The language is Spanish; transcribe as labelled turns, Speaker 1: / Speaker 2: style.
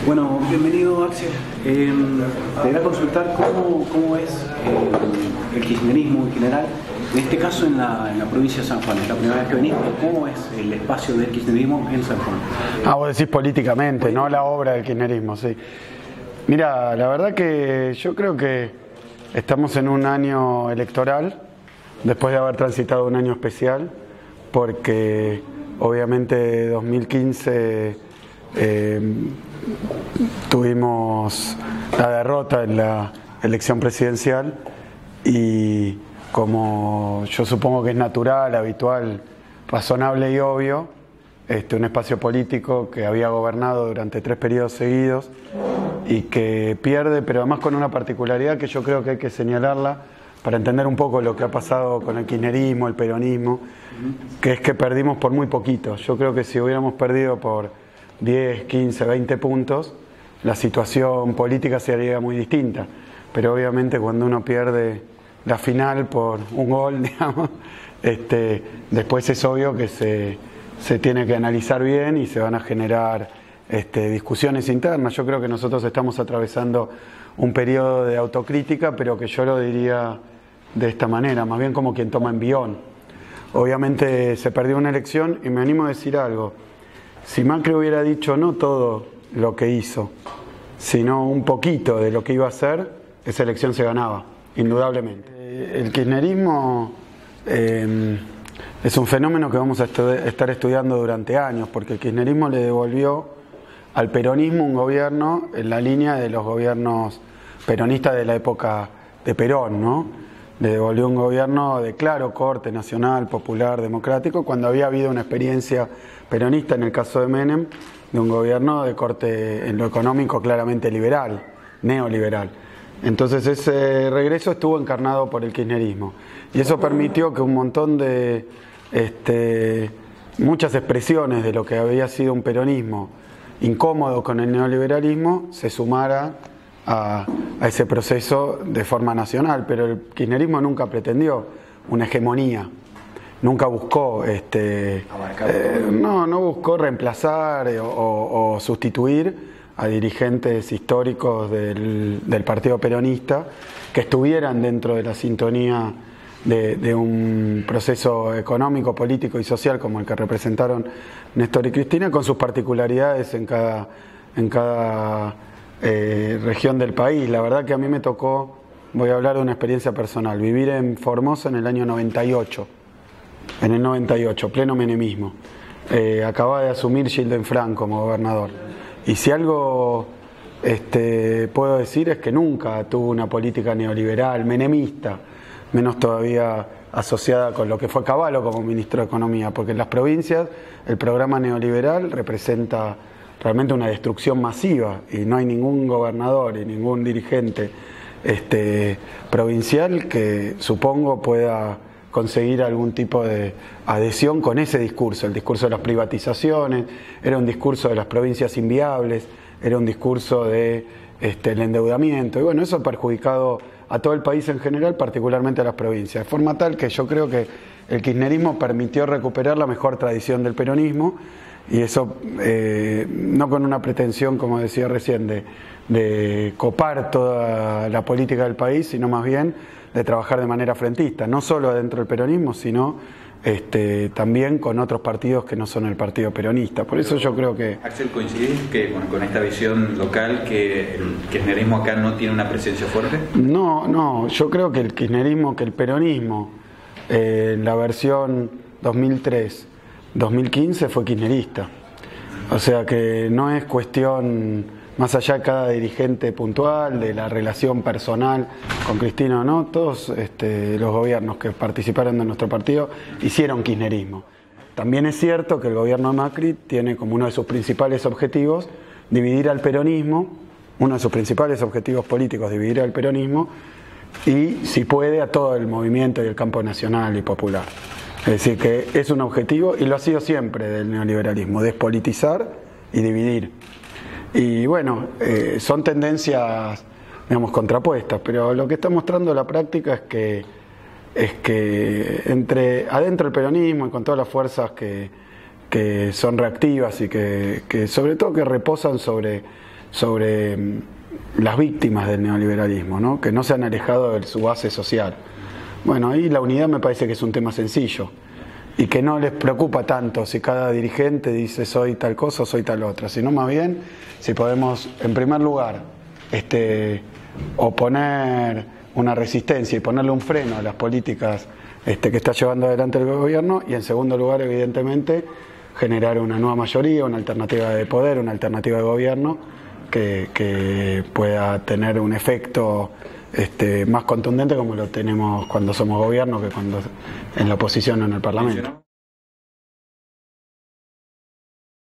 Speaker 1: Bueno, bienvenido Axel. Te voy a consultar cómo es el kirchnerismo en general, en este caso en la provincia de San Juan. Es la primera vez que venís, ¿cómo es el espacio del kirchnerismo en San Juan?
Speaker 2: Vos decís políticamente, no la obra del kirchnerismo, sí. Mira, la verdad que yo creo que estamos en un año electoral, después de haber transitado un año especial, porque obviamente 2015 tuvimos la derrota en la elección presidencial y, como yo supongo que es natural, habitual, razonable y obvio, un espacio político que había gobernado durante 3 periodos seguidos y que pierde, pero además con una particularidad que yo creo que hay que señalarla para entender un poco lo que ha pasado con el kirchnerismo, el peronismo, que es que perdimos por muy poquito. Yo creo que si hubiéramos perdido por 10, 15, 20 puntos, la situación política sería muy distinta. Pero obviamente cuando uno pierde la final por un gol, digamos, después es obvio que se tiene que analizar bien y se van a generar discusiones internas. Yo creo que nosotros estamos atravesando un periodo de autocrítica, pero que yo lo diría de esta manera, más bien como quien toma envión. Obviamente se perdió una elección y me animo a decir algo. Si Macri hubiera dicho no todo lo que hizo, sino un poquito de lo que iba a hacer, esa elección se ganaba, indudablemente. El kirchnerismo es un fenómeno que vamos a estar estudiando durante años, porque el kirchnerismo le devolvió al peronismo un gobierno en la línea de los gobiernos peronistas de la época de Perón, ¿no? Le devolvió un gobierno de claro corte nacional, popular, democrático, cuando había habido una experiencia peronista, en el caso de Menem, de un gobierno de corte en lo económico claramente liberal, neoliberal. Entonces ese regreso estuvo encarnado por el kirchnerismo y eso permitió que un montón de muchas expresiones de lo que había sido un peronismo incómodo con el neoliberalismo se sumara a ese proceso de forma nacional, pero el kirchnerismo nunca pretendió una hegemonía, nunca buscó no buscó reemplazar o sustituir a dirigentes históricos del partido peronista que estuvieran dentro de la sintonía de un proceso económico, político y social como el que representaron Néstor y Cristina, con sus particularidades en cada región del país. La verdad que a mí me tocó, voy a hablar de una experiencia personal, vivir en Formosa en el año 98, pleno menemismo. Acababa de asumir Gilden como gobernador. Y si algo puedo decir es que nunca tuvo una política neoliberal, menemista, menos todavía asociada con lo que fue Cavallo como ministro de Economía, porque en las provincias el programa neoliberal representa realmente una destrucción masiva y no hay ningún gobernador y ningún dirigente provincial que supongo pueda conseguir algún tipo de adhesión con ese discurso. El discurso de las privatizaciones, era un discurso de las provincias inviables, era un discurso de el endeudamiento, y bueno, eso ha perjudicado a todo el país en general, particularmente a las provincias, de forma tal que yo creo que el kirchnerismo permitió recuperar la mejor tradición del peronismo, y eso no con una pretensión, como decía recién, de copar toda la política del país, sino más bien de trabajar de manera frentista, no solo dentro del peronismo, sino también con otros partidos que no son el partido peronista. Por eso yo creo que...
Speaker 3: Axel, ¿coincidís que con esta visión local que el kirchnerismo acá no tiene una presencia fuerte?
Speaker 2: No, yo creo que el kirchnerismo, que el peronismo, la versión 2003-2015 fue kirchnerista. O sea que no es cuestión, más allá de cada dirigente puntual, de la relación personal con Cristina o no, todos los gobiernos que participaron de nuestro partido hicieron kirchnerismo. También es cierto que el gobierno de Macri tiene como uno de sus principales objetivos dividir al peronismo, uno de sus principales objetivos políticos, dividir al peronismo y, si puede, a todo el movimiento y el campo nacional y popular. Es decir, que es un objetivo, y lo ha sido siempre del neoliberalismo, despolitizar y dividir. Y bueno, son tendencias, digamos, contrapuestas, pero lo que está mostrando la práctica es que adentro del peronismo y con todas las fuerzas que son reactivas y que sobre todo que reposan sobre sobre las víctimas del neoliberalismo, ¿no? Que no se han alejado de su base social. Bueno, ahí la unidad me parece que es un tema sencillo y que no les preocupa tanto si cada dirigente dice soy tal cosa o soy tal otra, sino más bien si podemos, en primer lugar, oponer una resistencia y ponerle un freno a las políticas que está llevando adelante el gobierno, y en segundo lugar, evidentemente, generar una nueva mayoría, una alternativa de poder, una alternativa de gobierno que pueda tener un efecto más contundente, como lo tenemos cuando somos gobierno que cuando en la oposición o en el Parlamento.